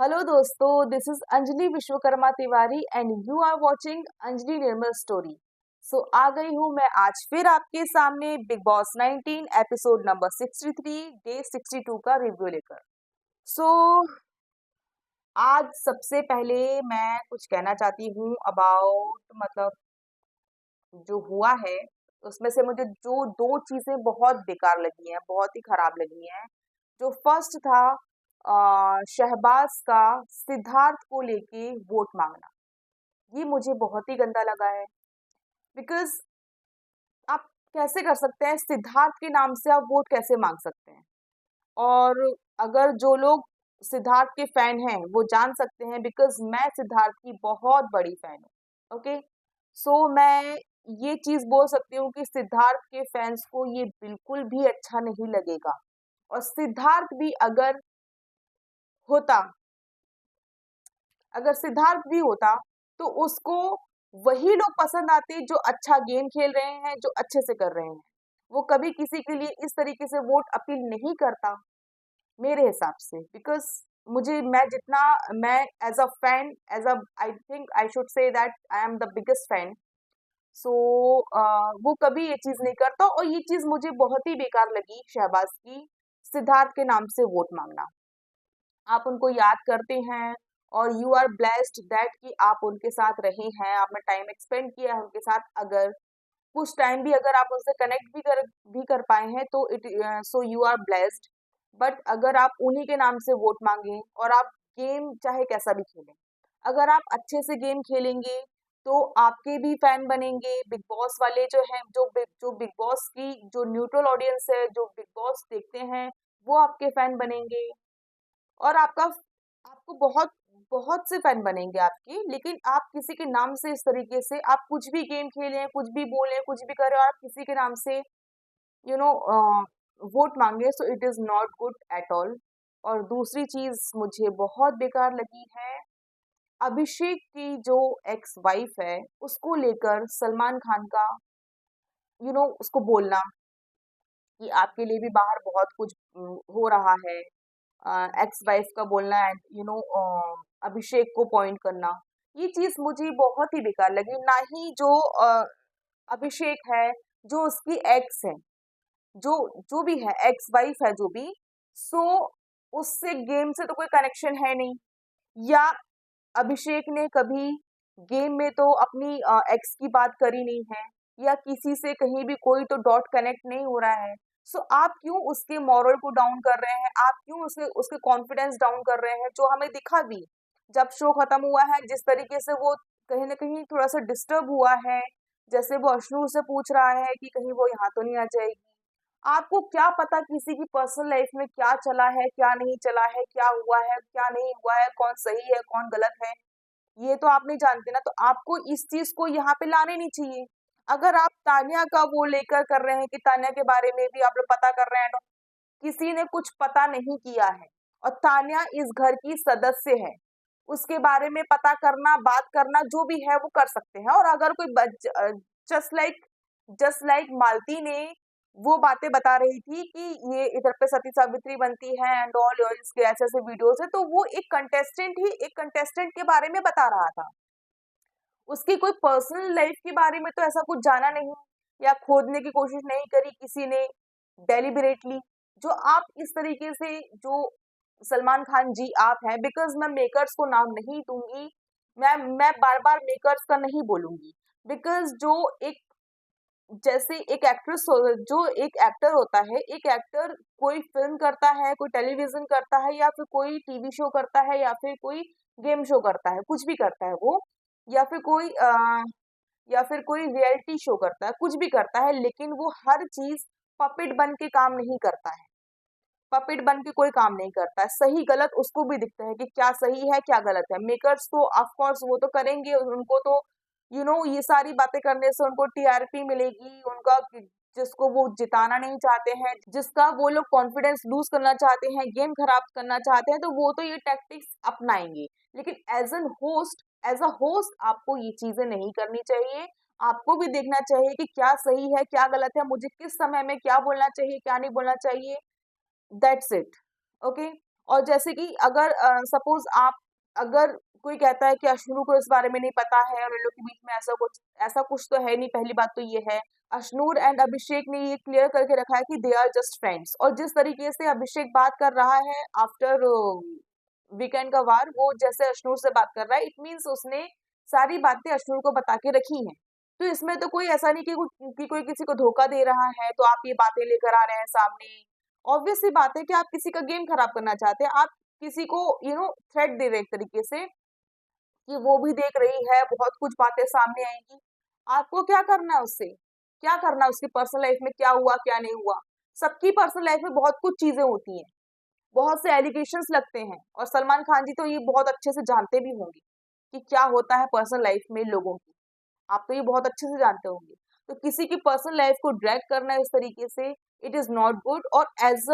Hello दोस्तों, this is Anjali Vishwakarma Tiwari and you are watching Anjali Nirmal story. आ गई हूँ मैं आज फिर आपके सामने Bigg Boss 19 episode number 63 day 62 का रिव्यू लेकर। सो आज सबसे पहले मैं कुछ कहना चाहती हूँ अबाउट जो हुआ है। उसमें से मुझे जो दो चीजें बहुत बेकार लगी हैं, बहुत ही खराब लगी हैं। जो फर्स्ट था शहबाज का सिद्धार्थ को लेके वोट मांगना, ये मुझे बहुत ही गंदा लगा है। बिकॉज आप कैसे कर सकते हैं, सिद्धार्थ के नाम से आप वोट कैसे मांग सकते हैं? और अगर जो लोग सिद्धार्थ के फैन हैं वो जान सकते हैं, बिकॉज मैं सिद्धार्थ की बहुत बड़ी फैन हूँ। ओके, मैं ये चीज बोल सकती हूँ कि सिद्धार्थ के फैंस को ये बिल्कुल भी अच्छा नहीं लगेगा। और सिद्धार्थ भी होता अगर सिद्धार्थ भी होता तो उसको वही लोग पसंद आते जो अच्छा गेम खेल रहे हैं, जो अच्छे से कर रहे हैं। वो कभी किसी के लिए इस तरीके से वोट अपील नहीं करता मेरे हिसाब से। बिकॉज मैं as a fan, as a I think I should say that I am the biggest fan. So वो कभी ये चीज नहीं करता, और ये चीज मुझे बहुत ही बेकार लगी शहबाज की, सिद्धार्थ के नाम से वोट मांगना। आप उनको याद करते हैं और यू आर ब्लेस्ड दैट कि आप उनके साथ रहे हैं, आपने टाइम एक्सपेंड किया है उनके साथ। अगर कुछ टाइम भी अगर आप उनसे कनेक्ट भी कर पाए हैं तो it so you are blessed. But अगर आप उन्हीं के नाम से वोट मांगे और आप गेम चाहे कैसा भी खेलें, अगर आप अच्छे से गेम खेलेंगे तो आपके भी फैन बनेंगे। बिग बॉस वाले जो हैं, जो बिग बॉस की जो न्यूट्रल ऑडियंस है, जो बिग बॉस देखते हैं, वो आपके फैन बनेंगे। और आपको बहुत बहुत से फैन बनेंगे आपके। लेकिन आप किसी के नाम से इस तरीके से आप कुछ भी गेम खेलें, कुछ भी बोलें, कुछ भी करें और आप किसी के नाम से यू नो वोट मांगे, so it is not good at all. और दूसरी चीज मुझे बहुत बेकार लगी है, अभिषेक की जो एक्स वाइफ है उसको लेकर सलमान खान का उसको बोलना कि आपके लिए भी बाहर बहुत कुछ हो रहा है। एक्स वाइफ का बोलना एंड अभिषेक को पॉइंट करना, ये चीज मुझे बहुत ही बेकार लगी। ना ही जो अभिषेक है, जो उसकी एक्स है, जो जो भी है, एक्स वाइफ है जो भी, सो उससे गेम से तो कोई कनेक्शन है नहीं। या अभिषेक ने कभी गेम में तो अपनी एक्स की बात करी नहीं है, या किसी से कहीं भी कोई तो डॉट कनेक्ट नहीं हो रहा है। आप क्यों उसके मॉरल को डाउन कर रहे हैं? आप क्यों उसे उसके कॉन्फिडेंस डाउन कर रहे हैं? जो हमें दिखा भी जब शो खत्म हुआ है, जिस तरीके से वो कहीं ना कहीं थोड़ा सा डिस्टर्ब हुआ है, जैसे वो अश्नूर से पूछ रहा है कि कहीं वो यहाँ तो नहीं आ जाएगी। आपको क्या पता किसी की पर्सनल लाइफ में क्या चला है, क्या नहीं चला है, क्या हुआ है, क्या नहीं हुआ है, कौन सही है, कौन गलत है, ये तो आप नहीं जानते ना। तो आपको इस चीज को यहाँ पे लाने नहीं चाहिए। अगर आप तान्या का वो लेकर कर रहे हैं कि तान्या के बारे में भी आप लोग पता कर रहे हैं, तो किसी ने कुछ पता नहीं किया है। और तान्या इस घर की सदस्य है, उसके बारे में पता करना, बात करना जो भी है वो कर सकते हैं। और अगर कोई जस्ट लाइक मालती ने वो बातें बता रही थी कि ये इधर पे सती सावित्री बनती है एंड ऑल, और इसके ऐसे ऐसे वीडियोस है, तो वो एक कंटेस्टेंट के बारे में बता रहा था। उसकी कोई पर्सनल लाइफ के बारे में तो ऐसा कुछ जाना नहीं, या खोदने की कोशिश नहीं करी किसी ने डेलिबरेटली। जो आप इस तरीके से जो सलमान खान जी आप हैं, बिकॉज मैं मेकर्स को नाम नहीं दूंगी, मैं बार बार मेकर्स का नहीं बोलूंगी। बिकॉज जो एक जैसे एक एक्ट्रेस जो एक एक्टर होता है, एक एक्टर कोई फिल्म करता है, कोई टेलीविजन करता है, या फिर कोई टीवी शो करता है, या फिर कोई गेम शो करता है, कुछ भी करता है वो, या फिर कोई रियलिटी शो करता है, कुछ भी करता है, लेकिन वो हर चीज पपेट बन के काम नहीं करता है। पपेट बन के कोई काम नहीं करता है। सही गलत उसको भी दिखता है कि क्या सही है क्या गलत है। मेकर्स तो ऑफ कोर्स वो तो करेंगे, उनको तो ये सारी बातें करने से उनको टीआरपी मिलेगी, उनका जिसको वो जिताना नहीं चाहते हैं, जिसका वो लोग कॉन्फिडेंस लूज करना चाहते हैं, गेम खराब करना चाहते हैं, तो वो तो ये टैक्टिक्स अपनाएंगे। लेकिन एज अ होस्ट आपको ये चीजें नहीं करनी चाहिए। आपको भी देखना चाहिए कि क्या सही है क्या गलत है, मुझे किस समय में क्या बोलना चाहिए क्या नहीं बोलना चाहिए। That's it. ओके। और जैसे कि अगर सपोज आप, अगर कोई कहता है कि अश्नू को इस बारे में नहीं पता है और इन लोग के बीच में ऐसा कुछ तो है नहीं, पहली बात तो ये है। अश्नूर एंड अभिषेक ने ये क्लियर करके रखा है कि दे आर जस्ट फ्रेंड्स, और जिस तरीके से अभिषेक बात कर रहा है आफ्टर वीकेंड का वार, वो जैसे अश्नूर से बात कर रहा है, इट मीन्स उसने सारी बातें अश्नूर को बता के रखी हैं। तो इसमें तो कोई ऐसा नहीं कि कोई किसी को धोखा दे रहा है तो आप ये बातें लेकर आ रहे हैं सामने। ऑब्वियस सी बात है कि आप किसी का गेम खराब करना चाहते हैं, आप किसी को थ्रेट दे रहे हैं एक तरीके से कि वो भी देख रही है, बहुत कुछ बातें सामने आएंगी। आपको क्या करना है उससे, क्या करना है, उसकी पर्सनल लाइफ में क्या हुआ क्या नहीं हुआ। सबकी पर्सनल लाइफ में बहुत कुछ चीजें होती हैं, बहुत से एलिगेशंस लगते हैं, और सलमान खान जी तो ये बहुत अच्छे से जानते भी होंगे कि क्या होता है पर्सनल लाइफ में लोगों की। आप तो ये बहुत अच्छे से जानते होंगे। तो किसी की पर्सनल लाइफ को ड्रैग करना इस तरीके से, इट इज नॉट गुड। और as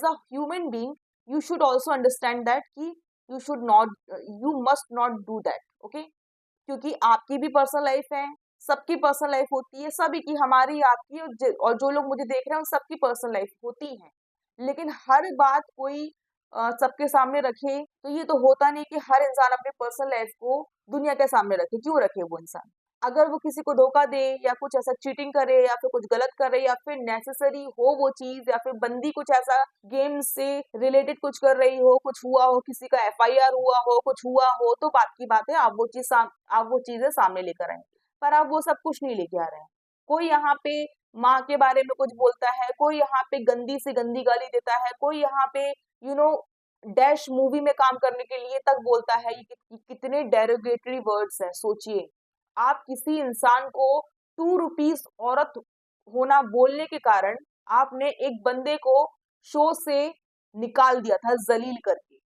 a human being you should also understand that कि you should not, you must not do that, okay. क्योंकि आपकी भी पर्सनल लाइफ है, सबकी पर्सनल लाइफ होती है, सभी की, हमारी, आपकी, और जो लोग मुझे देख रहे हैं उन सबकी पर्सनल लाइफ होती है। लेकिन हर बात कोई सबके सामने रखे, तो ये तो होता नहीं कि हर इंसान अपनी पर्सनल लाइफ को दुनिया के सामने रखे। क्यों रखे वो इंसान? अगर वो किसी को धोखा दे या कुछ ऐसा चीटिंग करे या फिर कुछ गलत करे या फिर नेसेसरी हो वो चीज, या फिर बंदी कुछ ऐसा गेम से रिलेटेड कुछ कर रही हो, कुछ हुआ हो, किसी का एफआईआर हुआ हो, कुछ हुआ हो, तो बात की बात है, आप वो चीजें सामने लेकर आए। पर आप वो सब कुछ नहीं लेके आ रहे हैं। कोई यहाँ पे माँ के बारे में कुछ बोलता है, कोई यहाँ पे गंदी से गंदी गाली देता है, कोई यहाँ पे यू नो डैश मूवी में काम करने के लिए तक बोलता है। ये कितने डेरोगेटरी वर्ड्स हैं, सोचिए। आप किसी इंसान को 2 रुपीज औरत होना बोलने के कारण आपने एक बंदे को शो से निकाल दिया था जलील करके।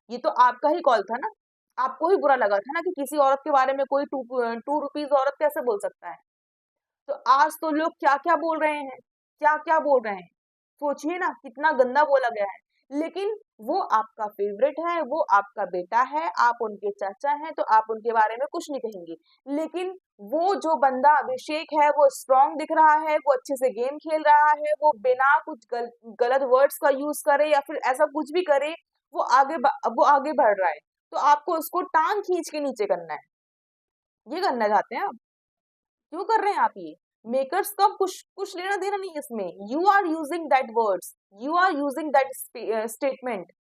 ये तो आपका ही कॉल था ना, आपको ही बुरा लगा था ना कि किसी औरत के बारे में कोई 2 रुपीज औरत कैसे बोल सकता है। तो आज तो लोग क्या क्या बोल रहे हैं, क्या क्या बोल रहे हैं, सोचिए ना कितना गंदा बोला गया है। लेकिन वो आपका फेवरेट है, वो आपका बेटा है, आप उनके चाचा हैं, तो आप उनके बारे में कुछ नहीं कहेंगे। लेकिन वो जो बंदा अभिषेक है, वो स्ट्रांग दिख रहा है, वो अच्छे से गेम खेल रहा है, वो बिना कुछ गलत वर्ड्स का यूज करे या फिर ऐसा कुछ भी करे, वो आगे बढ़ रहा है। तो आपको उसको टांग खींच के नीचे करना है। ये करना चाहते हैं आप? क्यों कर रहे हैं आप ये? मेकर्स का कुछ कुछ लेना देना नहीं इसमें। You are using that words, you are using that statement,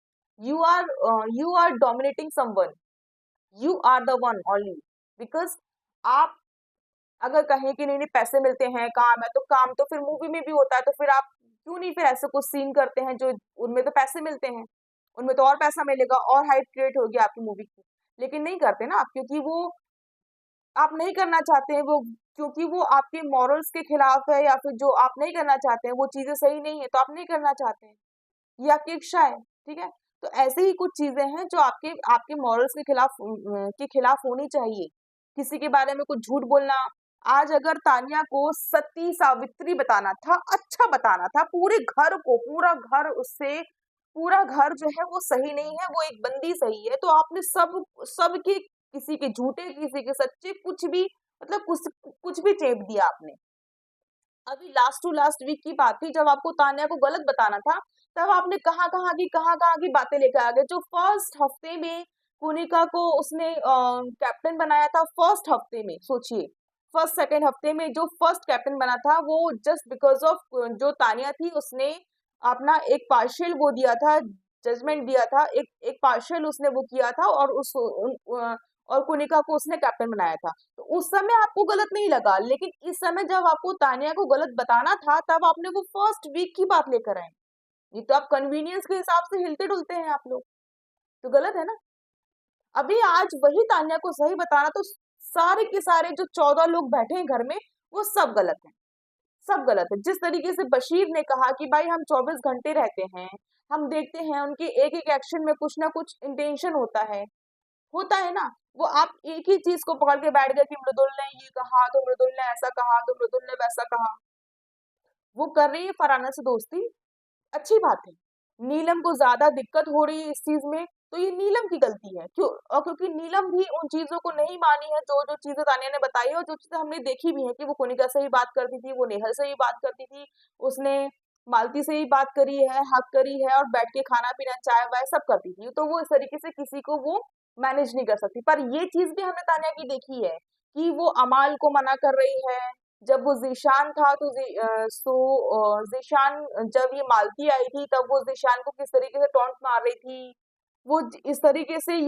you are dominating someone, you are the one only. Because आप अगर कहें कि नहीं नहीं पैसे मिलते हैं, काम है, तो काम तो फिर मूवी में भी होता है, तो फिर आप क्यों नहीं फिर ऐसे कुछ सीन करते हैं जो उनमें तो पैसे मिलते हैं, उनमें तो और पैसा मिलेगा और हाइप क्रिएट होगी आपकी मूवी की। लेकिन नहीं करते ना आप, क्योंकि वो आप नहीं करना चाहते हैं, वो क्योंकि वो आपके मॉरल्स के खिलाफ है, या फिर जो आप नहीं करना चाहते हैं वो चीजें सही नहीं है, तो आप नहीं करना चाहते हैं। ये आपकी इच्छा है, ठीक है। तो ऐसे ही कुछ चीजें हैं जो आपके आपके मॉरल्स के खिलाफ होनी चाहिए। किसी के बारे में कुछ झूठ बोलना। आज अगर तानिया को सती सावित्री बताना था, अच्छा बताना था, पूरे घर को, पूरा घर उससे, पूरा घर जो है वो सही नहीं है, वो एक बंदी सही है, तो आपने सबके, किसी के झूठे किसी के सच्चे, कुछ भी, मतलब कुछ भी चेप दिया आपने। अभी लास्ट टू लास्ट वीक की बात थी, जब आपको तान्या को गलत बताना था, तब आपने कहाँ कहाँ की बातें लेकर आ गए। जो फर्स्ट हफ्ते में कुनिका को उसने कैप्टन बनाया था, फर्स्ट हफ्ते में, सोचिए, फर्स्ट सेकेंड हफ्ते में जो फर्स्ट कैप्टन बना था, वो जस्ट बिकॉज ऑफ जो तानिया थी, उसने अपना एक पार्शियल वो दिया था, जजमेंट दिया था, एक एक पार्शियल उसने वो किया था, और और कुनिका को उसने कैप्टन बनाया था। तो उस समय आपको गलत नहीं लगा, लेकिन इस समय जब आपको तानिया को गलत बताना था, तब आपने वो फर्स्ट वीक की बात लेकर आए। ये तो आप कन्वीनियंस के हिसाब से हिलते डुलते हैं आप लोग, तो गलत है ना। अभी आज वही तानिया को सही बताना, तो सारे के सारे जो 14 लोग बैठे हैं घर में, वो सब गलत हैं, सब गलत है। जिस तरीके से बशीर ने कहा कि भाई हम 24 घंटे रहते हैं, हम देखते हैं उनके एक एक एक्शन में कुछ ना कुछ इंटेंशन होता है ना। वो आप एक ही चीज को पकड़ के बैठ गए कि मृदुल ने ये कहा, तो मृदुल ने ऐसा कहा, तो मृदुल ने वैसा कहा। वो कर रही है फरहाना से दोस्ती, अच्छी बात है। नीलम को ज्यादा दिक्कत हो रही है इस चीज में, तो ये नीलम की गलती है। क्यों? और क्योंकि नीलम भी उन चीजों को नहीं मानी है जो जो चीजें तानिया ने बताई है, और जो चीजें हमने देखी भी है कि वो कोनिका से ही बात करती थी, वो नेहल से ही बात करती थी, उसने मालती से ही बात करी है, हक करी है और बैठ के खाना पीना चाय वाय सब करती थी, तो वो इस तरीके से किसी को वो मैनेज नहीं कर सकती। पर ये चीज भी हमने तान्या की देखी है कि वो अमाल को मना कर रही है। जब वो जीशान था तो जीशान, जब ये मालती आई थी तब वो जीशान को किस तरीके से टॉन्ट मार रही थी। वो इस तरीके से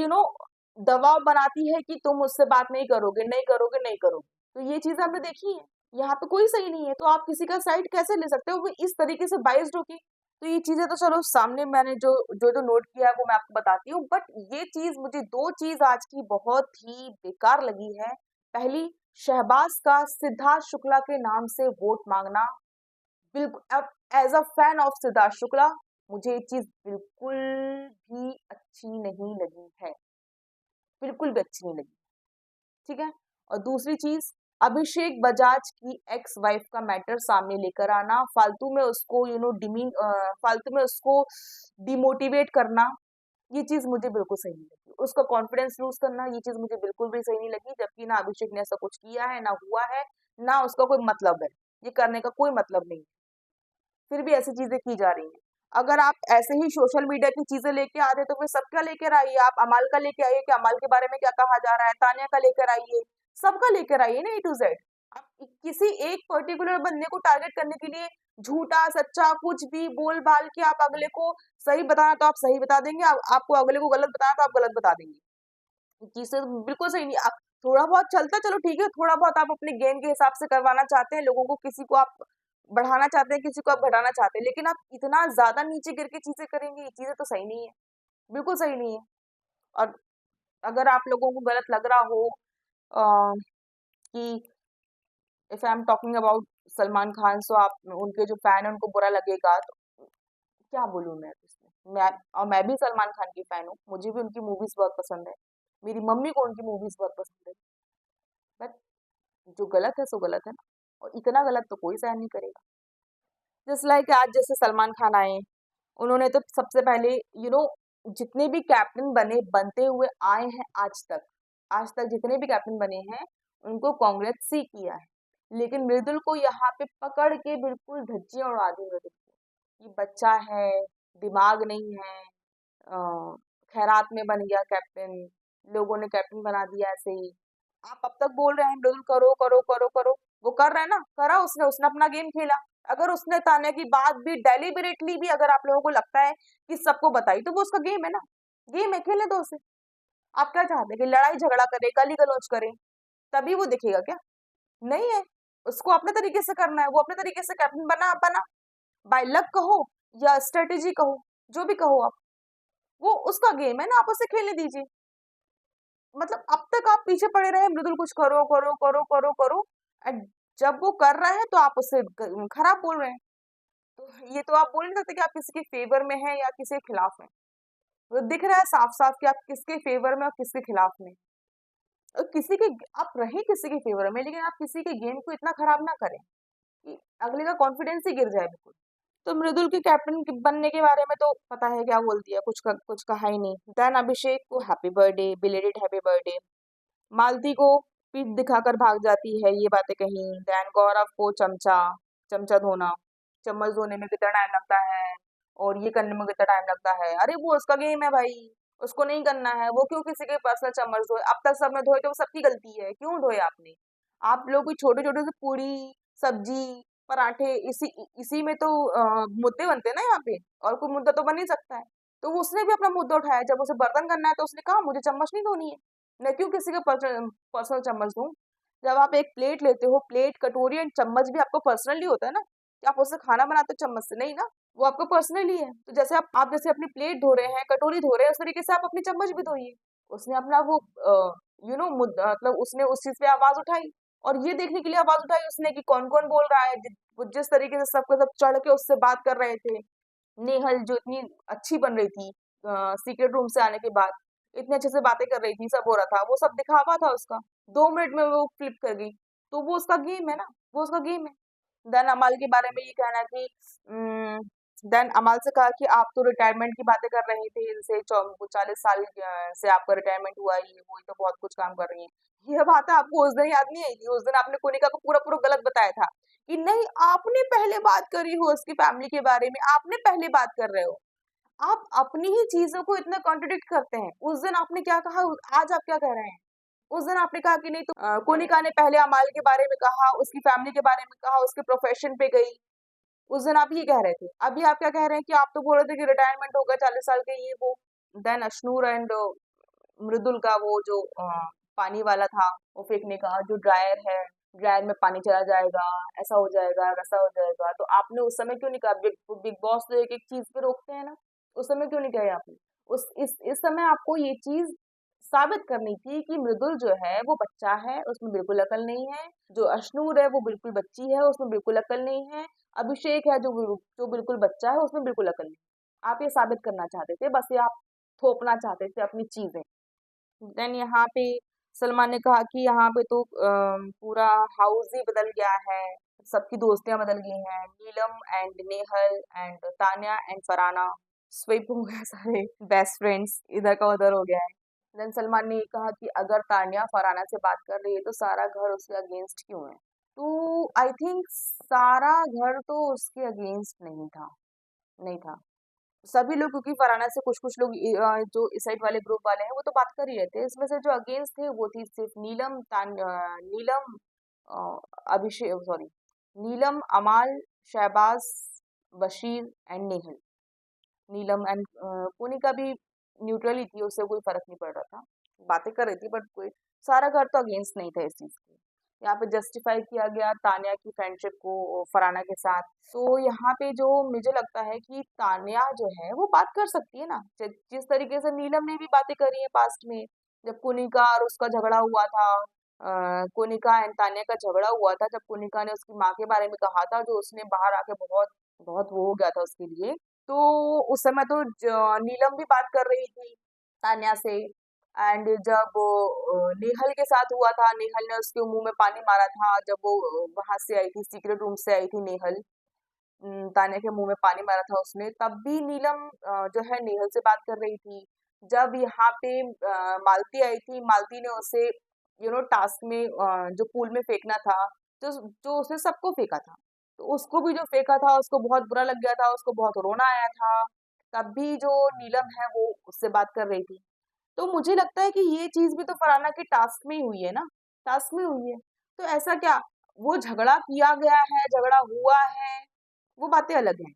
दबाव बनाती है कि तुम मुझसे बात नहीं करोगे, नहीं करोगे, नहीं करोगे। तो ये चीजें हमने देखी है। यहाँ पे कोई सही नहीं है, तो आप किसी का साइड कैसे ले सकते हो वो इस तरीके से बाइज्ड होके। तो ये चीजें तो चलो सामने मैंने जो जो जो नोट किया है वो मैं आपको बताती हूँ, बट ये चीज मुझे दो चीज आज की बहुत ही बेकार लगी है। पहली, शहबाज का सिद्धार्थ शुक्ला के नाम से वोट मांगना। बिल्कुल, अब as a fan of Siddharth Shukla मुझे ये चीज बिल्कुल भी अच्छी नहीं लगी है, बिल्कुल भी अच्छी नहीं लगी। ठीक है। और दूसरी चीज, अभिषेक बजाज की एक्स वाइफ का मैटर सामने लेकर आना, फालतू में उसको फालतू में उसको डिमोटिवेट करना, ये चीज मुझे बिल्कुल सही नहीं लगी। उसका कॉन्फिडेंस लूज करना, ये चीज मुझे बिल्कुल भी सही नहीं लगी, जबकि ना अभिषेक ने ऐसा कुछ किया है, ना हुआ है, ना उसका कोई मतलब है, ये करने का कोई मतलब नहीं है, फिर भी ऐसी चीजें की जा रही हैं। अगर आप ऐसे ही सोशल मीडिया की चीजें लेके आ रहे तो फिर सबका लेकर आइए, आप अमाल का लेके आइए कि अमाल के बारे में क्या कहा जा रहा है, तान्या का लेकर आइए, सबका लेकर आइए ना, A to Z। आप किसी एक पर्टिकुलर बंदे को टारगेट करने के लिए झूठा सच्चा कुछ भी बोल बाल के आप अगले को सही बताना तो आप सही बता देंगे, आपको अगले को गलत बताना तो आप गलत बता देंगे। चीजें तो बिल्कुल सही नहीं। आप थोड़ा बहुत चलता, चलो ठीक है, थोड़ा बहुत आप अपने गेम के हिसाब से करवाना चाहते हैं लोगों को, किसी को आप बढ़ाना चाहते हैं, किसी को आप घटाना चाहते हैं, लेकिन आप इतना ज्यादा नीचे गिर के चीजें करेंगे, ये चीजें तो सही नहीं है, बिल्कुल सही नहीं है। और अगर आप लोगों को गलत लग रहा हो कि if I am talking about Salman Khan, so आप उनके जो फैन है उनको बुरा लगेगा, तो क्या बोलूं मैं इसमें। मैं भी सलमान खान की फैन हूँ, मुझे भी उनकी मूवीज बहुत पसंद है, मेरी मम्मी को उनकी मूवीज बहुत पसंद है, बट जो गलत है सो गलत है ना, और इतना गलत तो कोई सहन नहीं करेगा। जस्ट लाइक आज जैसे सलमान खान आए, उन्होंने तो सबसे पहले जितने भी कैप्टन बनते हुए आए हैं आज तक जितने भी कैप्टन बने हैं उनको कांग्रेस ही किया है, लेकिन मृदुल को यहाँ पे पकड़ के बिल्कुल धज्जियां उड़ा दी मृदुल को। ये बच्चा है, दिमाग नहीं है, खैरात में बन गया कैप्टन, लोगों ने कैप्टन बना दिया ऐसे ही। आप अब तक बोल रहे हैं मृदुल करो करो करो करो, वो कर रहा है ना, करा उसने उसने अपना गेम खेला। अगर उसने तान्या की बात भी डेलिबरेटली भी अगर आप लोगों को लगता है कि सबको बताई, तो वो उसका गेम है ना, गेम है, खेलने दो उसे। आप क्या चाहते हैं कि लड़ाई झगड़ा करे, गाली गलौज करे, तभी वो दिखेगा क्या? नहीं है, उसको अपने तरीके से करना है, वो अपने तरीके से कैप्टन बना बना, बाय लक कहो या स्ट्रेटेजी कहो, जो भी कहो आप, वो उसका गेम है ना, आप उसे खेलने दीजिए। मतलब अब तक आप पीछे पड़े रहे मृदुल कुछ करो करो करो करो करो, एंड जब वो कर रहा है तो आप उसे खराब बोल रहे हैं। तो ये तो आप बोल नहीं सकते कि आप किसी के फेवर में हैं या किसी के खिलाफ हैं। वो दिख रहा है साफ साफ कि आप किसके फेवर में और किसके खिलाफ में। और किसी के आप रहे किसी के फेवर में, लेकिन आप किसी के गेम को इतना खराब ना करें कि अगले का कॉन्फिडेंस ही गिर जाए बिल्कुल। तो मृदुल के कैप्टन बनने के बारे में तो पता है क्या बोल दिया, कुछ कहा ही नहीं। देन अभिषेक को happy birthday, belated happy birthday. Malti को पीठ दिखाकर भाग जाती है, ये बातें कहीं। देन गौरव को चमचा चमचा धोना, चम्मच धोने में कितना टाइम लगता है और ये करने में कितना टाइम लगता है। अरे वो उसका गेम है भाई, उसको नहीं करना है, वो क्यों किसी के पर्सनल चम्मच धोए? अब तक सबने धोए तो वो सबकी गलती है, क्यों धोए आपने? आप लोग भी छोटे छोटे से पूरी सब्जी पराठे इसी इसी में तो मुद्दे बनते हैं ना यहाँ पे, और कोई मुद्दा तो बन नहीं सकता है। तो वो उसने भी अपना मुद्दा उठाया, जब उसे बर्तन करना है तो उसने कहा मुझे चम्मच नहीं धोनी है, मैं क्यों किसी का पर्सनल चम्मच दूं? जब आप एक प्लेट लेते हो, प्लेट कटोरी एंड चम्मच भी आपको पर्सनली होता है ना, कि आप उससे खाना बनाते हो चम्मच से, नहीं ना, वो आपको पर्सनली है। तो जैसे आप जैसे अपनी प्लेट धो रहे हैं, कटोरी धो रहे हैं, उस तरीके से आप अपनी चम्मच भी धोइए। उसने अपना वो मुद्दा, मतलब उसने उस चीज पे आवाज उठाई, और ये देखने के लिए आवाज उठाई उसने कि कौन कौन बोल रहा है। वो जिस तरीके से सबके सब चढ़ के उससे बात कर रहे थे, नेहल जो इतनी अच्छी बन रही थी सीक्रेट रूम से आने के बाद, इतने अच्छे से बातें कर रही थी, सब हो रहा था, वो सब दिखावा था उसका। 2 मिनट में वो फ्लिप कर गई, तो वो उसका गेम है ना, वो उसका गेम है। देन अमाल के बारे में ये कहना कि देन अमाल से कहा कि आप तो रिटायरमेंट की बातें कर रहे थे, इनसे 40 साल से आपका रिटायरमेंट हुआ, ये वो तो बहुत कुछ काम कर रही है। ये बात आपको उस दिन याद नहीं आई थी? उस दिन आपने कोनिका को पूरा पूरा गलत बताया था कि नहीं आपने पहले बात करी हो उसकी फैमिली के बारे में, आपने पहले बात कर रहे हो। आप अपनी ही चीज़ों को इतना कॉन्ट्रडिक्ट करते हैं। उस दिन आपने क्या कहा, आज आप क्या कह रहे हैं? उस दिन आपने कहा कि नहीं तो कोनिका ने पहले अमाल के बारे में कहा, उसकी फैमिली के बारे में कहा, उसके प्रोफ़ेशन पे गई। उस दिन आप ये कह रहे थे। अभी आप क्या कह रहे हैं कि आप तो बोल रहे थे कि रिटायरमेंट होगा 40 साल के ये वो। देन अशनूर एंड मृदुल का वो जो पानी वाला था, वो फेंकने का, जो ड्रायर है, ड्रायर में पानी चला जाएगा, ऐसा हो जाएगा, वैसा हो जाएगा। तो आपने उस समय क्यों नहीं कहा? बिग बॉस तो एक-एक चीज़ पे रोकते हैं ना, उस समय क्यों नहीं कहे आपने? उस इस समय आपको ये चीज़ साबित करनी थी कि मृदुल जो है वो बच्चा है, उसमें बिल्कुल अकल नहीं है। जो अशनूर है वो बिल्कुल बच्ची है, उसमें बिल्कुल अकल नहीं है। अभिषेक है जो बिल्कुल बच्चा है, उसमें बिल्कुल अकल नहीं। आप ये साबित करना चाहते थे, बस ये आप थोपना चाहते थे अपनी चीज़ें। देन यहाँ पे सलमान ने कहा कि यहाँ पे तो पूरा हाउस ही बदल गया है, सबकी दोस्तियां बदल गई हैं, Neelam and Nehal and Tanya and Farana स्विप हो गए सारे बेस्ट फ्रेंड्स, इधर का उधर हो गया है। देन सलमान ने ये कहा कि अगर तान्या फराना से बात कर रही है तो सारा घर उसके अगेंस्ट क्यों है? तो आई थिंक सारा घर तो उसके अगेंस्ट नहीं था। सभी लोग, क्योंकि फरहाना से कुछ-कुछ लोग जो इस साइड वाले ग्रुप वाले हैं वो तो बात कर ही रहे थे। इसमें से जो अगेंस्ट थे वो थी सिर्फ नीलम, अ, sorry, Neelam, Amaal, Shehbaz, Bashir and Nehal. Neelam and Punika भी न्यूट्रल ही थी, उससे कोई फर्क नहीं पड़ रहा था। बातें कर रही थी बट कोई सारा घर तो अगेंस्ट नहीं था इस चीज़ के। यहाँ पे जस्टिफाई किया गया तान्या की फ्रेंडशिप को फरहाना के साथ। तो यहाँ पे जो मुझे लगता है कि तान्या जो है वो बात कर सकती है ना, जिस तरीके से नीलम ने भी बातें करी है पास्ट में, जब कुनिका और उसका झगड़ा हुआ था, कुनिका एंड तान्या का झगड़ा हुआ था, जब कुनिका ने उसकी माँ के बारे में कहा था, जो उसने बाहर आके बहुत बहुत वो हो गया था उसके लिए। तो उस समय तो नीलम भी बात कर रही थी तान्या से। एंड जब नेहल के साथ हुआ था, नेहल ने उसके मुंह में पानी मारा था, जब वो वहां से आई थी, सीक्रेट रूम से आई थी नेहल, तान्या के मुंह में पानी मारा था उसने, तब भी नीलम जो है नेहल से बात कर रही थी। जब यहाँ पे मालती आई थी, मालती ने उसे टास्क में जो पूल में फेंकना था, जो जो उसने सबको फेंका था, तो उसको भी जो फेंका था उसको बहुत बुरा लग गया था, उसको बहुत रोना आया था। तब भी जो नीलम है वो उससे बात कर रही थी। तो मुझे लगता है कि ये चीज भी तो फरहाना के टास्क में ही हुई है ना, टास्क में हुई है। तो ऐसा क्या, वो झगड़ा किया गया है, झगड़ा हुआ है, वो बातें अलग हैं।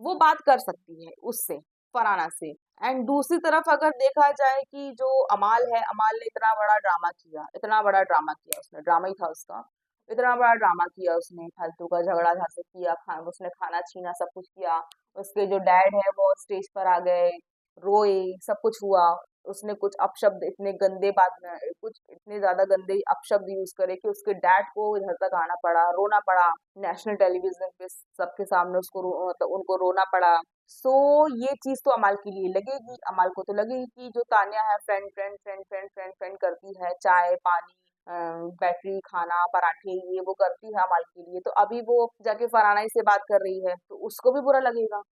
वो बात कर सकती है उससे, फरहाना से। एंड दूसरी तरफ अगर देखा जाए कि जो अमाल है, अमाल ने इतना बड़ा ड्रामा किया, इतना बड़ा ड्रामा किया, उसने ड्रामा ही था उसका, इतना बड़ा ड्रामा किया उसने, फालतू का झगड़ा झांसे किया, उसने खाना छीना, सब कुछ किया। उसके जो डैड है वो स्टेज पर आ गए, रोए, सब कुछ हुआ। उसने कुछ अपशब्द इतने गंदे बात कुछ इतने ज्यादा गंदे अपशब्द यूज करे कि उसके डैड को इधर तक आना पड़ा, रोना पड़ा, नेशनल टेलीविजन पे सबके सामने मतलब उनको रोना पड़ा। सो ये चीज तो अमाल के लिए लगेगी, अमाल को तो लगेगी कि जो तान्या है friend friend friend friend friend friend करती है, चाय पानी, बैटरी, खाना, पराठे, ये वो करती है अमाल के लिए, तो अभी वो जाके फरहाना ही से बात कर रही है तो उसको भी बुरा लगेगा।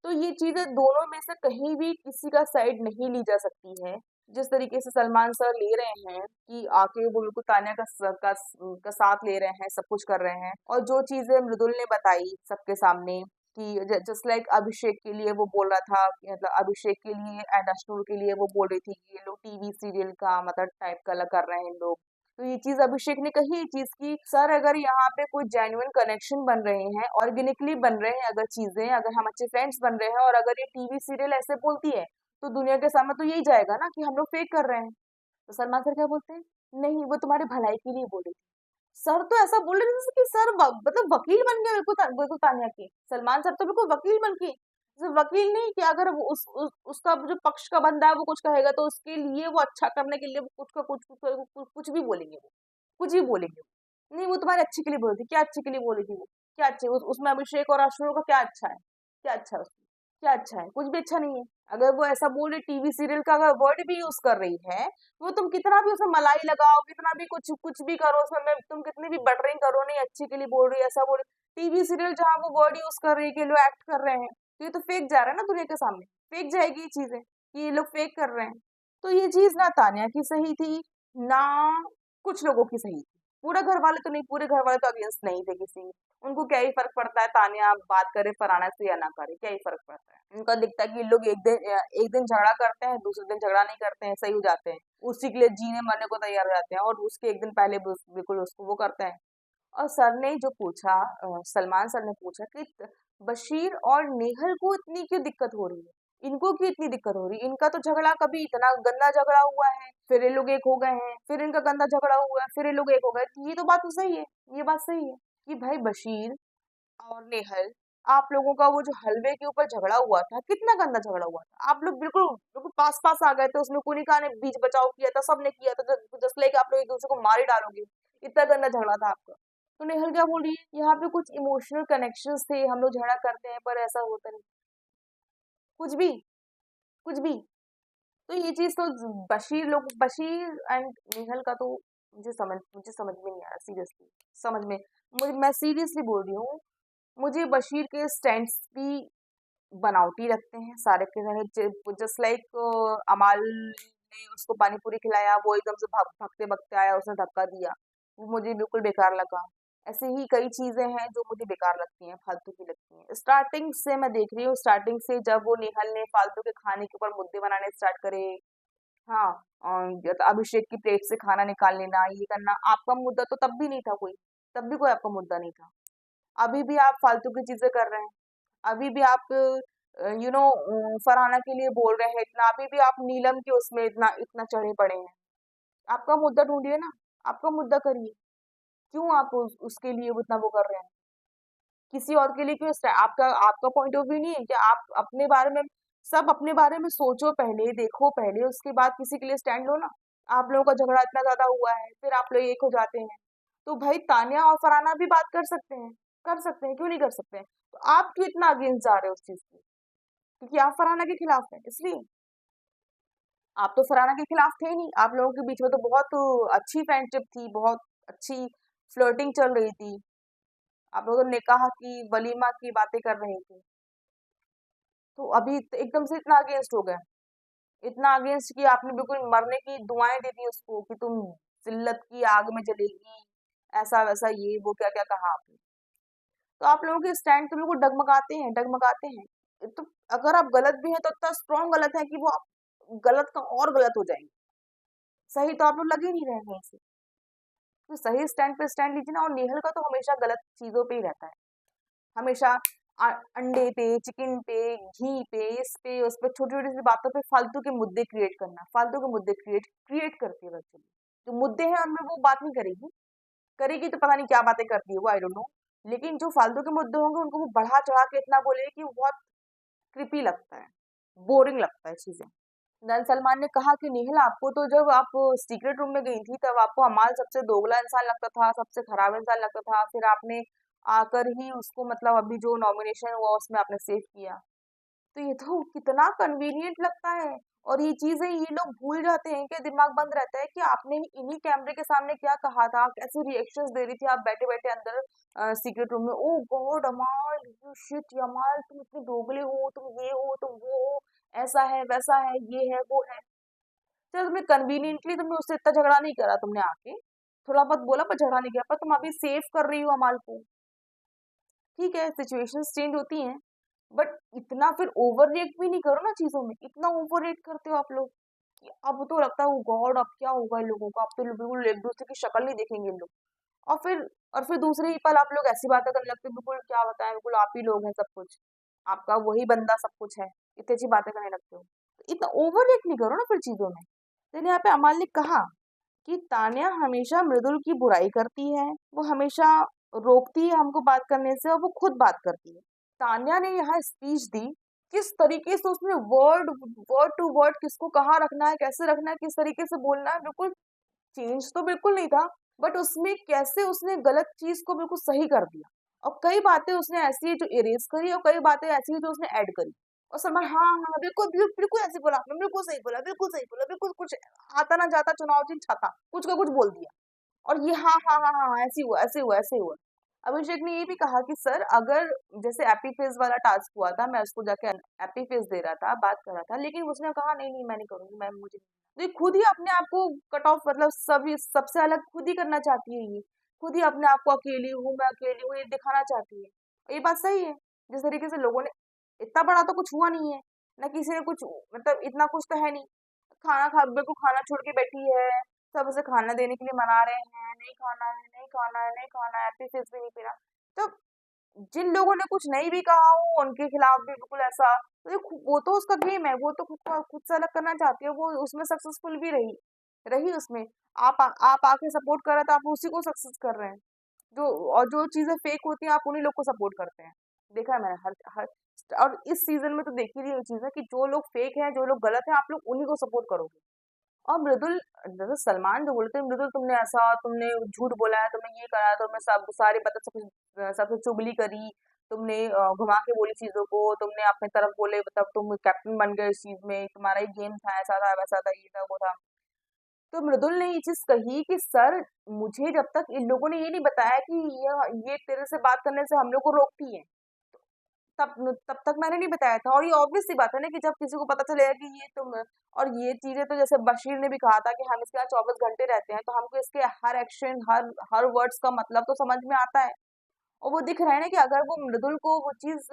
तो ये चीजें दोनों में से कहीं भी किसी का साइड नहीं ली जा सकती है। जिस तरीके से सलमान सर ले रहे हैं कि आके वो बिल्कुल तान्या का साथ ले रहे हैं, सब कुछ कर रहे हैं, और जो चीजें मृदुल ने बताई सबके सामने कि जस्ट लाइक अभिषेक के लिए वो बोल रहा था कि मतलब अभिषेक के लिए एंड अश्नूर के लिए वो बोल रही थी कि ये लोग टीवी सीरियल का मतलब टाइप का कर रहे हैं इन लोग। तो ये चीज अभिषेक ने कही, ये चीज की सर अगर यहाँ पे कोई जेन्युइन कनेक्शन बन रहे हैं, ऑर्गेनिकली बन रहे हैं, अगर चीजें, अगर हम अच्छे फ्रेंड्स बन रहे हैं और अगर ये टीवी सीरियल ऐसे बोलती है, तो दुनिया के सामने तो यही जाएगा ना कि हम लोग फेक कर रहे हैं। तो सलमान सर क्या बोलते हैं, नहीं वो तुम्हारी भलाई के लिए बोली थी। सर तो ऐसा बोल रहे थे जैसे कि सर मतलब वकील बन गए, बिल्कुल तान्या के, सलमान सर तो बिल्कुल वकील बन के, सिर्फ वकील नहीं कि अगर वो उसका जो पक्ष का बंदा है वो कुछ कहेगा तो उसके लिए वो अच्छा करने के लिए वो कुछ का कुछ भी बोलेंगे, वो कुछ भी बोलेंगे। नहीं वो तुम्हारे अच्छे के लिए बोली थी, क्या अच्छे के लिए बोली थी वो, क्या अच्छे, उसमें अभिषेक और अश्विन का क्या अच्छा है, क्या अच्छा है उसमें, क्या अच्छा है, कुछ भी अच्छा नहीं है। अगर वो ऐसा बोल रही, टीवी सीरियल का अगर वर्ड भी यूज कर रही है, वो तुम कितना भी उसमें मलाई लगाओ, कितना भी कुछ कुछ भी करो उसमें, तुम कितनी भी बटरिंग करो, नहीं अच्छे के लिए बोल रही है, ऐसा बोल रही, टीवी सीरियल जहाँ वो वर्ड यूज कर रही है कि लोग एक्ट कर रहे हैं, तो ये तो फेक जा रहा है ना दुनिया के सामने, फेक जाएगी ये चीजें कि ये लोग फेक कर रहे हैं। तो ये चीज ना तान्या की सही थी, ना कुछ लोगों की सही थी। पूरा घर वाले तो नहीं, पूरे घर वाले तो अगेंस्ट नहीं थे किसी के। उनको क्या ही फर्क पड़ता है तानिया बात करे फरहाना से या ना करे, क्या ही फर्क पड़ता है। उनका दिखता है कि ये लोग एक दिन झगड़ा करते हैं, दूसरे दिन झगड़ा नहीं करते हैं, सही हो जाते हैं, उसी के लिए जीने मरने को तैयार हो जाते हैं, और उसके एक दिन पहले बिल्कुल उसको वो करते हैं। और सर ने जो पूछा, सलमान सर ने पूछा कि बशीर और नेहल को इतनी क्यों दिक्कत हो रही है, इनको क्यों इतनी दिक्कत हो रही है, इनका तो झगड़ा कभी इतना गंदा झगड़ा हुआ है, फिर ये लोग एक हो गए हैं, फिर इनका गंदा झगड़ा हुआ है, फिर ये लोग एक हो गए। तो ये तो बात तो सही है, ये बात सही है कि भाई बशीर और नेहल, आप लोगों का वो जो हलवे के ऊपर झगड़ा हुआ था, कितना गंदा झगड़ा हुआ था, आप लोग बिल्कुल बिल्कुल पास पास आ गए थे, उसमें कुनिका ने बीच बचाव किया था, सबने किया था, जस्ट लाइक आप लोग एक दूसरे को मार ही डालोगे, इतना गंदा झगड़ा था आपका। तो नेहल क्या बोल रही है, यहाँ पे कुछ इमोशनल कनेक्शंस थे, हम लोग झगड़ा करते हैं पर ऐसा होता नहीं, कुछ भी, कुछ भी। तो ये चीज तो बशीर एंड नेहल का तो मुझे समझ में नहीं आ रहा सीरियसली, समझ में, मुझे, मैं सीरियसली बोल रही हूँ, मुझे बशीर के स्टैंड्स भी बनावटी लगते हैं सारे के सारे। जस्ट लाइक अमाल ने उसको पानी पूरी खिलाया, वो एकदम से भागते भागते आया, उसने धक्का दिया, वो मुझे बिल्कुल बेकार लगा। ऐसे ही कई चीजें हैं जो मुझे बेकार लगती हैं, फालतू की लगती हैं। स्टार्टिंग से मैं देख रही हूँ, स्टार्टिंग से जब वो नेहल ने फालतू के खाने के ऊपर मुद्दे बनाने स्टार्ट करे, हाँ, तो अभिषेक की प्लेट से खाना निकाल लेना, ये करना, आपका मुद्दा तो तब भी नहीं था कोई, तब भी कोई आपका मुद्दा नहीं था। अभी भी आप फालतू की चीजें कर रहे हैं, अभी भी आप फरहाना के लिए बोल रहे हैं इतना, अभी भी आप नीलम के उसमें इतना इतना चढ़े पड़े हैं। आपका मुद्दा ढूंढिए ना, आपका मुद्दा करिए, क्यों आप उसके लिए वो इतना वो कर रहे हैं, किसी और के लिए क्यों आपका आपका पॉइंट ऑफ व्यू नहीं है कि आप अपने बारे में, सब अपने बारे में सोचो पहले, देखो पहले, उसके बाद किसी के लिए स्टैंड लो ना। आप लोगों का झगड़ा इतना ज्यादा हुआ है, फिर आप लोग एक हो जाते हैं, तो भाई तानिया और फरहाना भी बात कर सकते हैं, कर सकते हैं, क्यों नहीं कर सकते हैं। तो आप क्यों इतना अगेंस्ट जा रहे हो उस चीज की, क्योंकि आप फरहाना के खिलाफ हैं इसलिए। आप तो फरहाना के खिलाफ थे नहीं, आप लोगों के बीच में तो बहुत अच्छी फ्रेंडशिप थी, बहुत अच्छी फ्लर्टिंग चल रही थी, आप लोग तो निकाह की वलीमा की बातें कर रहे थे। तो अभी एकदम से इतना अगेंस्ट हो गए, इतना अगेंस्ट कि आपने बिल्कुल मरने की दुआएं दे दी उसको कि तुम जिल्लत की आग में जलेगी, ऐसा वैसा ये वो क्या क्या कहा आपने। तो आप लोगों के स्टैंड तो बिल्कुल डगमगाते हैं, डगमगाते हैं। तो अगर आप गलत भी हैं तो इतना स्ट्रॉन्ग गलत है कि वो आप गलत का और गलत हो जाएंगे, सही तो आप लोग लग ही नहीं रहे हैं कहीं से। तो सही स्टैंड पे स्टैंड लीजिए ना। और नेहल का तो हमेशा गलत चीजों पे ही रहता है, हमेशा अंडे पे, चिकन पे, घी पे, इस पे उस पे, छोटी छोटी सी बातों पे फालतू के मुद्दे क्रिएट करना, फालतू के मुद्दे क्रिएट करती है एक्चुअली। जो मुद्दे हैं उनमें वो बात नहीं करेगी, करेगी तो पता नहीं क्या बातें करती है वो, आई डोंट नो। लेकिन जो फालतू के मुद्दे होंगे उनको वो बढ़ा चढ़ा के इतना बोलेगी कि वो बहुत क्रिपी लगता है, बोरिंग लगता है चीजें। देन सलमान ने कहा कि नेहल, आपको तो जब आप सीक्रेट रूम में गई थी तब आपको अमाल सबसे दोगला इंसान लगता था, सबसे खराब इंसान लगता था, फिर आपने आकर ही उसको, मतलब अभी जो नॉमिनेशन हुआ उसमें आपने सेव किया। तो ये तो कितना कन्वीनियंट लगता है। और ये चीजें ये लोग भूल जाते हैं, कि दिमाग बंद रहता है कि आपने इन्हीं कैमरे के सामने क्या कहा था, कैसे रिएक्शंस दे रही थी आप बैठे बैठे अंदर सीक्रेट रूम में। ओ गॉड अमाल, यू शिट अमाल, तुम इतने दोगले हो, तुम ये हो, तुम वो हो, ऐसा है वैसा है, ये है वो है। चलो तुमने कन्वीनियंटली, तुमने उससे इतना झगड़ा नहीं करा, तुमने आके थोड़ा बहुत बोला पर झगड़ा नहीं किया, पर तुम अभी सेव कर रही हो अमाल को। ठीक है, सिचुएशंस चेंज होती हैं, बट इतना फिर ओवर रिएक्ट भी नहीं करो ना चीजों में, इतना ओवर रिएक्ट करते हो आप लोग कि अब तो लगता है गॉड अब क्या होगा इन लोगों का, अब तो बिल्कुल एक दूसरे की शक्ल नहीं देखेंगे इन लोग। और फिर दूसरे ही पल आप लोग ऐसी बातें करने लगते हो, बिल्कुल क्या बताएं, बिल्कुल आप ही लोग हैं सब कुछ, आपका वही बंदा सब कुछ है, इतनी अच्छी बातें करने लगते हो। तो इतना ओवर रिएक्ट नहीं करो ना फिर चीजों में। तो यहाँ पे अमाल ने कहा कि तान्या हमेशा मृदुल की बुराई करती है, वो हमेशा रोकती है हमको बात करने से, और वो खुद बात करती है। तान्या ने यहाँ स्पीच दी, किस तरीके से उसने वर्ड वर्ड टू वर्ड किसको कहाँ रखना है, कैसे रखना है, किस तरीके से बोलना है, बिल्कुल चेंज तो बिल्कुल नहीं था, बट उसमें कैसे उसने गलत चीज को बिल्कुल सही कर दिया। और कई बातें उसने ऐसी है जो इरेज करी, और कई बातें ऐसी है जो उसने ऐड करी। और सलमान, हाँ हाँ बिल्कुल बिल्कुल बिल्कुल ऐसे बोला आपने, बिल्कुल सही बोला, बिल्कुल सही बोला, बिल्कुल कुछ आता ना जाता चुनाव चिन्ह छाता, कुछ का कुछ बोल दिया। और ये हाँ हाँ हाँ हाँ ऐसे हुआ, ऐसे हुआ, ऐसे हुआ। अभिषेक ने ये भी कहा कि सर अगर जैसे एपी फेज वाला टास्क हुआ था, मैं उसको जाके एपी फेज दे रहा था, बात कर रहा था, लेकिन उसने कहा नहीं नहीं मैं नहीं करूंगी, मैं मुझे तो ये खुद ही अपने आप को कट ऑफ, मतलब सभी सबसे अलग खुद ही करना चाहती है ये। खुद ही अपने आप को अकेली हूँ, मैं अकेली हूँ, ये दिखाना चाहती है। और ये बात सही है। जिस तरीके से लोगों ने, इतना बड़ा तो कुछ हुआ नहीं है, ना किसी ने कुछ, मतलब इतना कुछ तो है नहीं। खाना खा, बिल्कुल खाना छोड़ के बैठी है, सब उसे खाना देने के लिए मना रहे हैं, नहीं खाना है, नहीं खाना है, नहीं खाना है, पीसेस भी नहीं पीना। तो जिन लोगों ने कुछ नहीं भी कहा हो उनके खिलाफ भी बिल्कुल ऐसा, तो वो तो उसका गेम है, वो तो खुद से अलग करना चाहती है, वो उसमें सक्सेसफुल भी रही, रही उसमें। आप आके सपोर्ट कर रहे हैं तो आप उसी को सक्सेस कर रहे हैं। जो, और जो चीजें फेक होती हैं आप उन्हीं लोग को सपोर्ट करते हैं। देखा है मैंने हर हर और इस सीजन में तो देखी रही ये चीज है कि जो लोग फेक हैं, जो लोग गलत हैं, आप लोग उन्हीं को सपोर्ट करोगे। और मृदुल, जैसे सलमान जो बोलते हैं, मृदुल तुमने ऐसा, तुमने झूठ बोला है, तुमने ये करा है, तुमने सब सारी बातें, सबसे चुगली करी, तुमने घुमा के बोली चीजों को, तुमने अपने तरफ बोले, मतलब तुम कैप्टन बन गए इस चीज में, तुम्हारा ही गेम था, ऐसा था, वैसा था, ये था, वो था। तो मृदुल ने ये चीज कही कि सर, मुझे जब तक इन लोगों ने ये नहीं बताया कि ये तेरे से बात करने से हम लोग को रोकती है, तब तब तक मैंने नहीं बताया था। और ये ऑब्वियस सी बात है ना कि जब किसी को पता चलेगा कि ये तुम, और ये चीजें तो जैसे बशीर ने भी कहा था कि हम इसके यहाँ 24 घंटे रहते हैं, तो हमको इसके हर एक्शन, हर हर वर्ड्स का मतलब तो समझ में आता है। और वो दिख रहा है ना कि अगर वो मृदुल को वो चीज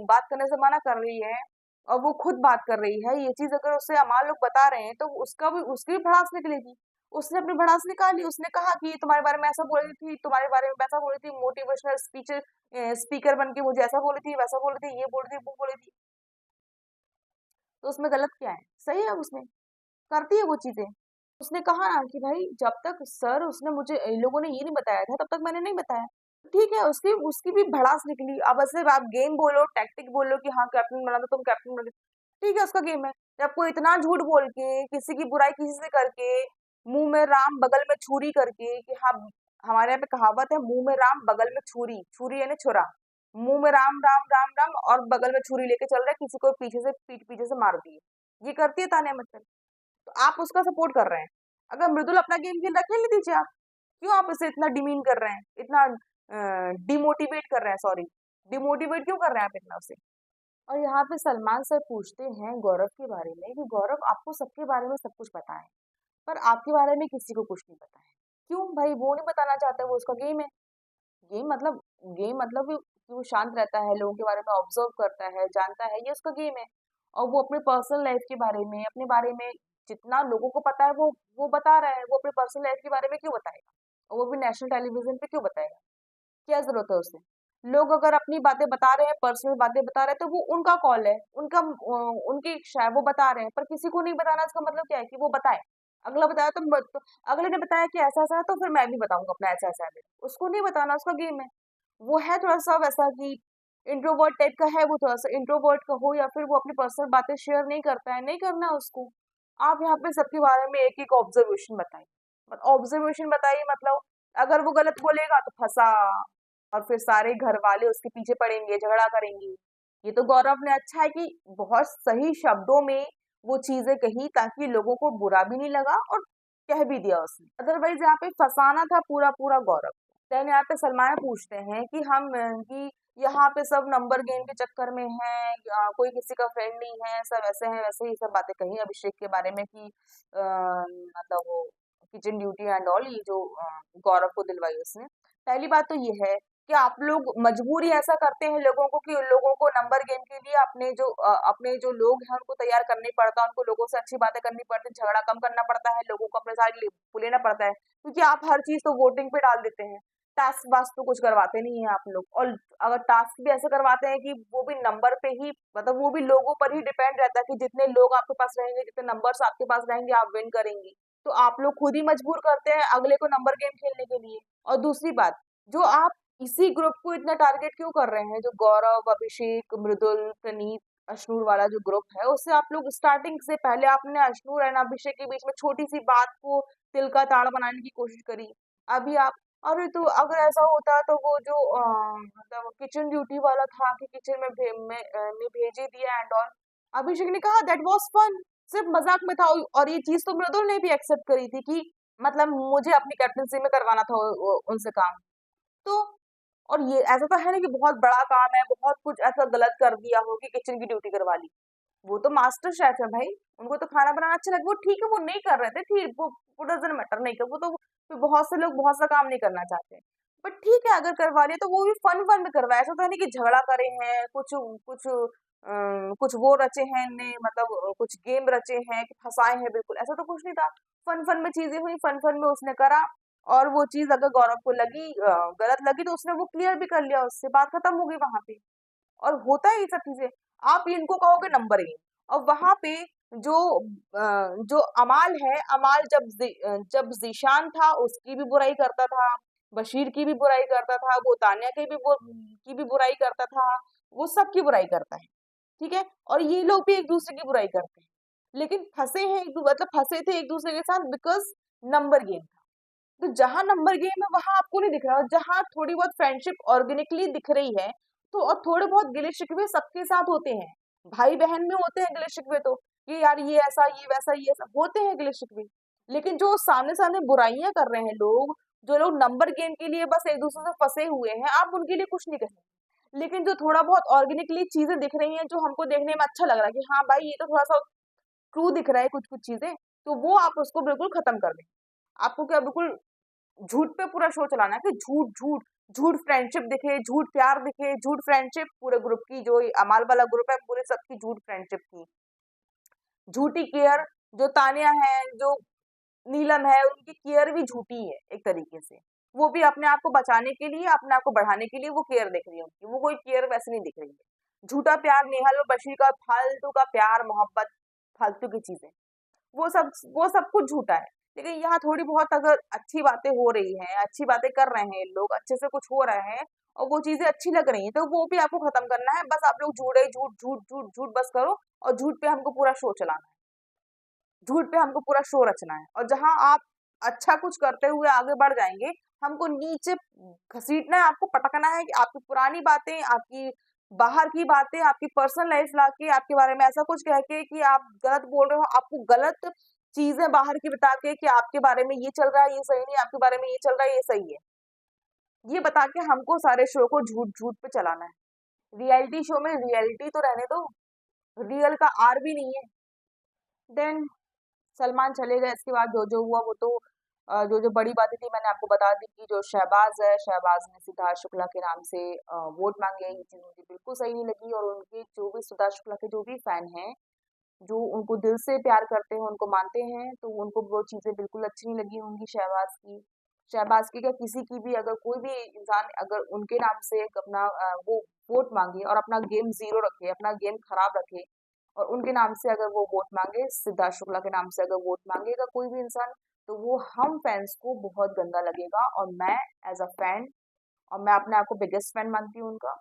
बात करने से मना कर रही है, और वो खुद बात कर रही है, ये चीज अगर उससे अमाल लोग बता रहे हैं, तो उसका भी, उसकी भी भड़ास निकलेगी। उसने अपनी भड़ास निकाली, उसने कहा कि तुम्हारे बारे में ऐसा बोल रही थी, तुम्हारे बारे में वैसा बोल रही थी, मोटिवेशनल स्पीच स्पीकर बन के मुझे ऐसा बोल रही थी, वैसा बोल रही थी, ये बोल रही थी, वो बोल रही थी। तो उसमें गलत क्या है? सही है, उसमें करती है वो चीजें। उसने कहा ना कि भाई जब तक सर, उसने मुझे, इन लोगों ने ये नहीं बताया था, तब तक मैंने नहीं बताया। ठीक है, उसकी उसकी भी भड़ास निकली। अब ऐसे आप गेम बोलो, टैक्टिक बोलो कि हाँ कैप्टन बना दो, तुम कैप्टन बना दो, ठीक है, उसका गेम है। जब कोई इतना झूठ बोल के, किसी की बुराई किसी से करके, मुंह में राम बगल में छुरी करके, कि हाँ, हमारे यहाँ पे कहावत है, मुंह में राम बगल में छुरी, छुरी यानी छुरा, मुंह में राम राम राम राम और बगल में छुरी लेके चल रहा है, किसी को पीछे से, पीठ पीछे से मार दिए। ये करती है तान्या मित्तल। तो आप उसका सपोर्ट कर रहे हैं। अगर मृदुल अपना गेम खेल रहा है, खेलने दीजिए आप। क्यों आप इसे इतना डिमीन कर रहे हैं, इतना डिमोटिवेट कर रहे हैं, सॉरी, डिमोटिवेट क्यों कर रहे हैं आप इतना उसे? और यहाँ पे सलमान सर पूछते हैं गौरव के बारे में कि गौरव, आपको सबके बारे में सब कुछ पता है, पर आपके बारे में किसी को कुछ नहीं पता है। क्यों भाई? वो नहीं बताना चाहता, वो उसका गेम है। गेम मतलब, गेम मतलब कि वो शांत रहता है, लोगों के बारे में ऑब्जर्व करता है, जानता है, ये उसका गेम है। और वो अपने पर्सनल लाइफ के बारे में, अपने बारे में जितना लोगों को पता है, वो बता रहा है। वो अपने पर्सनल लाइफ के बारे में क्यों बताएगा? और वो भी नेशनल टेलीविजन पे क्यों बताएगा? क्या जरूरत है उसे? लोग अगर अपनी बातें बता रहे हैं, पर्सनल बातें बता रहे हैं, तो वो उनका कॉल है, उनका उनकी इच्छा है, वो बता रहे हैं। पर किसी को नहीं बताना, इसका मतलब क्या है कि वो बताए। अगला बताया तो अगले ने बताया कि ऐसा ऐसा है, तो फिर मैं भी बताऊंगा अपना ऐसा ऐसा है। उसको नहीं बताना, उसका गेम है। वो है थोड़ा सा वैसा कि इंट्रोवर्ट टाइप का है, वो थोड़ा सा इंट्रोवर्ट का हो, या फिर वो अपनी पर्सनल बातें शेयर नहीं करता है, नहीं करना है उसको। आप यहाँ पे सबके बारे में एक एक ऑब्जर्वेशन बताइए, ऑब्जर्वेशन बताइए, मतलब अगर वो गलत बोलेगा तो फंसा, और फिर सारे घर वाले उसके पीछे पड़ेंगे, झगड़ा करेंगे। ये तो गौरव ने अच्छा है कि बहुत सही शब्दों में वो चीजें कही, ताकि लोगों को बुरा भी नहीं लगा, और कह भी दिया उसने। अदरवाइज यहाँ पे फंसाना था पूरा पूरा गौरव। देन यहाँ पे सलमान पूछते हैं कि हम कि यहाँ पे सब नंबर गेम के चक्कर में हैं, कोई किसी का फ्रेंड नहीं है, सब ऐसे हैं वैसे ही, सब बातें कही अभिषेक के बारे में कि मतलब वो किचन ड्यूटी एंड ऑल, ये जो गौरव को दिलवाई उसने। पहली बात तो ये है कि आप लोग मजबूरी ऐसा करते हैं लोगों को, कि उन लोगों को नंबर गेम के लिए अपने जो लोग हैं उनको तैयार करना ही पड़ता है, उनको लोगों से अच्छी बातें करनी पड़ती है, झगड़ा कम करना पड़ता है, लोगों को अपने साथ लेना पड़ता है, क्योंकि आप हर चीज तो वोटिंग पे डाल देते हैं। टास्क वास्क तो कुछ करवाते नहीं है आप लोग। और अगर टास्क भी ऐसे करवाते हैं कि वो भी नंबर पे ही, मतलब वो भी लोगों पर ही डिपेंड रहता है कि जितने लोग आपके पास रहेंगे, जितने नंबर्स आपके पास रहेंगे, आप विन करेंगे। तो आप लोग खुद ही मजबूर करते हैं अगले को नंबर गेम खेलने के लिए। और दूसरी बात, जो आप इसी ग्रुप को इतना टारगेट क्यों कर रहे हैं, जो गौरव, अभिषेक, मृदुल, प्रणीत, अश्नूर वाला जो ग्रुप है, उससे आप लोग स्टार्टिंग से पहले आपने अश्नूर एंड अभिषेक के बीच में छोटी सी बात को तिल का ताड़ बनाने की कोशिश करी। अभी आप, अरे तो अगर ऐसा होता तो वो जो मतलब किचन ड्यूटी वाला था कि किचन में भेज ही दिया एंड ऑल। अभिषेक ने कहा दैट वाज फन, सिर्फ मजाक में था। और ये चीज तो मृदुल ने भी एक्सेप्ट करी थी कि मतलब मुझे अपनी कैप्टनसी में करवाना था उनसे काम। तो और ये ऐसा तो है नहीं कि बहुत बड़ा काम है, बहुत कुछ ऐसा गलत कर दिया हो कि किचन की ड्यूटी करवा ली। वो तो मास्टर शेफ है भाई, उनको तो खाना बनाना अच्छा लगे, वो ठीक है, वो नहीं कर रहे थे, ठीक, वो डजंट मैटर, नहीं कर, वो तो फिर बहुत से लोग बहुत सा काम नहीं करना चाहते, बट ठीक है अगर करवा लिया तो वो भी फन फन में करवाया, ऐसा तो नहीं कि झगड़ा करे हैं, कुछ कुछ कुछ वो रचे हैं ने, मतलब कुछ गेम रचे हैं कि फंसाए हैं, बिल्कुल ऐसा तो कुछ नहीं था। फन फन में चीजें हुई, फन फन में उसने करा, और वो चीज अगर गौरव को लगी गलत लगी तो उसने वो क्लियर भी कर लिया, उससे बात खत्म हो गई वहां पे। और होता है ये सब चीजें। आप इनको कहोगे नंबर गेम, और वहां पे जो जो अमाल है, अमाल जब जीशान था उसकी भी बुराई करता था, बशीर की भी बुराई करता था, वो तान्या की भी बुराई करता था, वो सबकी बुराई करता है, ठीक है, और ये लोग भी एक दूसरे की बुराई करते हैं, लेकिन फंसे हैं मतलब फंसे थे एक दूसरे के साथ बिकॉज नंबर गेम था। तो जहां नंबर गेम है वहां आपको नहीं दिख रहा, और जहां थोड़ी बहुत फ्रेंडशिप ऑर्गेनिकली दिख रही है, तो और थोड़े बहुत गिले शिकवे सबके साथ होते हैं, भाई बहन में होते हैं गिले शिकवे, तो ये यार ये ऐसा ये वैसा ये ऐसा होते हैं गिले शिकवे। लेकिन जो सामने सामने बुराइयां कर रहे हैं लोग, जो लोग नंबर गेम के लिए बस एक दूसरे से फंसे हुए हैं, आप उनके लिए कुछ नहीं कहेंगे, लेकिन जो थोड़ा बहुत ऑर्गेनिकली चीजें दिख रही हैं, जो हमको देखने में अच्छा लग रहा है कि हाँ भाई ये तो थोड़ा सा ट्रू दिख रहा है कुछ कुछ चीजें, तो वो आप उसको बिल्कुल खत्म कर दें। आपको क्या बिल्कुल झूठ पे पूरा शो चलाना है कि झूठ झूठ झूठ फ्रेंडशिप दिखे, झूठ प्यार दिखे, झूठ फ्रेंडशिप पूरे ग्रुप की, जो ये अमाल वाला ग्रुप है पूरे सबकी झूठ फ्रेंडशिप की, झूठी केयर, जो तानिया है, जो नीलम है, उनकी केयर भी झूठी है एक तरीके से, वो भी अपने आप को बचाने के लिए, अपने आप को बढ़ाने के लिए वो केयर दिख रही है उनकी, वो कोई केयर वैसे नहीं दिख रही है। झूठा प्यार नेहल और बशीर का, फालतू का प्यार मोहब्बत, फालतू की चीजें, वो सब कुछ झूठा है। लेकिन यहाँ थोड़ी बहुत अगर अच्छी बातें हो रही हैं, अच्छी बातें कर रहे हैं लोग, अच्छे से कुछ हो रहे हैं, और वो चीजें अच्छी लग रही हैं, तो वो भी आपको खत्म करना है, बस आप लोग झूठे झूठ झूठ झूठ झूठ बस करो, और झूठ पे हमको पूरा शो चलाना है, झूठ पे हमको पूरा शो रचना है, और जहां आप अच्छा कुछ करते हुए आगे बढ़ जाएंगे, हमको नीचे घसीटना है, आपको पटकना है कि आपकी पुरानी बातें, आपकी बाहर की बातें, आपकी पर्सनल लाइफ लाके आपके बारे में ऐसा कुछ कह के कि आप गलत बोल रहे हो, आपको गलत चीजें बाहर की बता के कि आपके बारे में ये चल रहा है ये सही नहीं, आपके बारे में ये चल रहा है ये सही है, ये बता के हमको सारे शो को झूठ झूठ पे चलाना है। रियलिटी शो में रियलिटी तो रहने दो, रियल का आर भी नहीं है। देन सलमान चले गए, इसके बाद जो जो हुआ वो तो जो जो बड़ी बातें थी मैंने आपको बता दी, कि जो शहबाज है, शहबाज ने सिद्धार्थ शुक्ला के नाम से वोट मांगे, ये चीज मुझे बिल्कुल सही नहीं लगी, और उनके जो भी सिद्धार्थ शुक्ला के जो भी फैन हैं, जो उनको दिल से प्यार करते हैं, उनको मानते हैं, तो उनको वो चीजें बिल्कुल अच्छी नहीं लगी होंगी शहबाज की। शहबाज की क्या, किसी की भी अगर कोई भी इंसान अगर उनके नाम से एक अपना वो वोट मांगे और अपना गेम जीरो रखे, अपना गेम खराब रखे, और उनके नाम से अगर वो वोट मांगे, सिद्धार्थ शुक्ला के नाम से अगर वोट मांगेगा कोई भी इंसान, तो वो हम फैंस को बहुत गंदा लगेगा, और मैं एज अ फैन, और मैं अपने आप को बिगेस्ट फैन मानती हूँ उनका,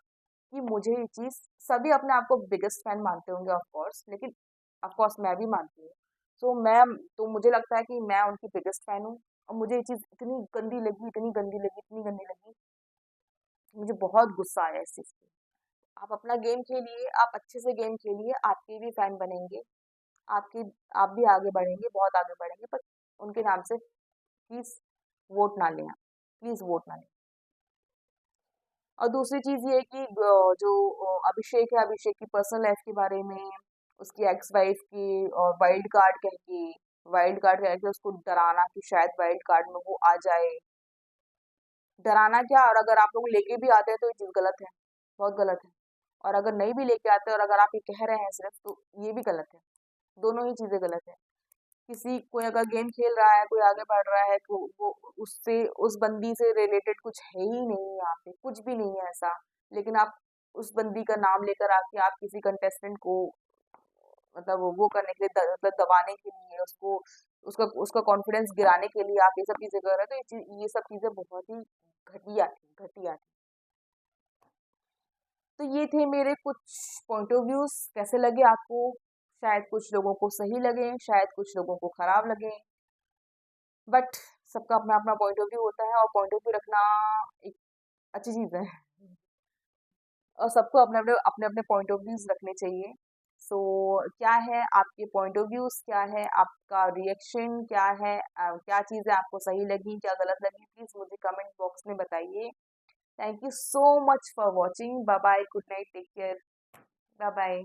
कि मुझे ये चीज, सभी अपने आप को बिगेस्ट फैन मानते होंगे ऑफ कोर्स, लेकिन ऑफ कोर्स मैं भी मानती हूँ। सो मैं, तो मुझे लगता है कि मैं उनकी बिगेस्ट फैन हूँ, और मुझे ये चीज इतनी गंदी लगी, इतनी गंदी लगी, इतनी गंदी लगी, मुझे बहुत गुस्सा आया इस चीज पे। आप अपना गेम खेलिए, आप अच्छे से गेम खेलिए, आपके भी फैन बनेंगे, आपकी आप भी आगे बढ़ेंगे, बहुत आगे बढ़ेंगे, पर उनके नाम से प्लीज वोट ना लें, प्लीज वोट ना लें। और दूसरी चीज ये है कि जो अभिषेक है, अभिषेक की पर्सनल लाइफ के बारे में, उसकी एक्स वाइफ की, और वाइल्ड कार्ड कह के उसको डराना कि शायद वाइल्ड कार्ड में वो आ जाए, डराना क्या, और अगर आप लोग लेके भी आते हैं तो ये चीज गलत है, बहुत गलत है, और अगर नहीं भी लेके आते और अगर आप ये कह रहे हैं सिर्फ, तो ये भी गलत है, दोनों ही चीजें गलत है। किसी कोई अगर गेम खेल रहा है, कोई आगे बढ़ रहा है, तो वो उससे, उस बंदी से रिलेटेड कुछ है ही नहीं, यहाँ पे कुछ भी नहीं है ऐसा, लेकिन आप उस बंदी का नाम लेकर आके आप किसी कंटेस्टेंट को, मतलब वो करने के लिए मतलब दबाने के लिए, उसको उसका उसका कॉन्फिडेंस गिराने के लिए आप ये सब चीजें कर रहे हो, तो ये सब चीजें बहुत ही घटिया थी। तो ये थे मेरे कुछ पॉइंट ऑफ व्यूज, कैसे लगे आपको? शायद कुछ लोगों को सही लगे, शायद कुछ लोगों को खराब लगे, बट सबका अपना अपना पॉइंट ऑफ व्यू होता है, और पॉइंट ऑफ व्यू रखना एक अच्छी चीज है, और सबको अपने अपने अपने अपने पॉइंट ऑफ व्यूज रखने चाहिए। सो क्या है आपके पॉइंट ऑफ व्यूज, क्या है आपका रिएक्शन, क्या है क्या चीजें आपको सही लगी, क्या गलत लगी, प्लीज मुझे कमेंट बॉक्स में बताइए। Thank you so much for watching, bye bye, good night, take care, bye bye.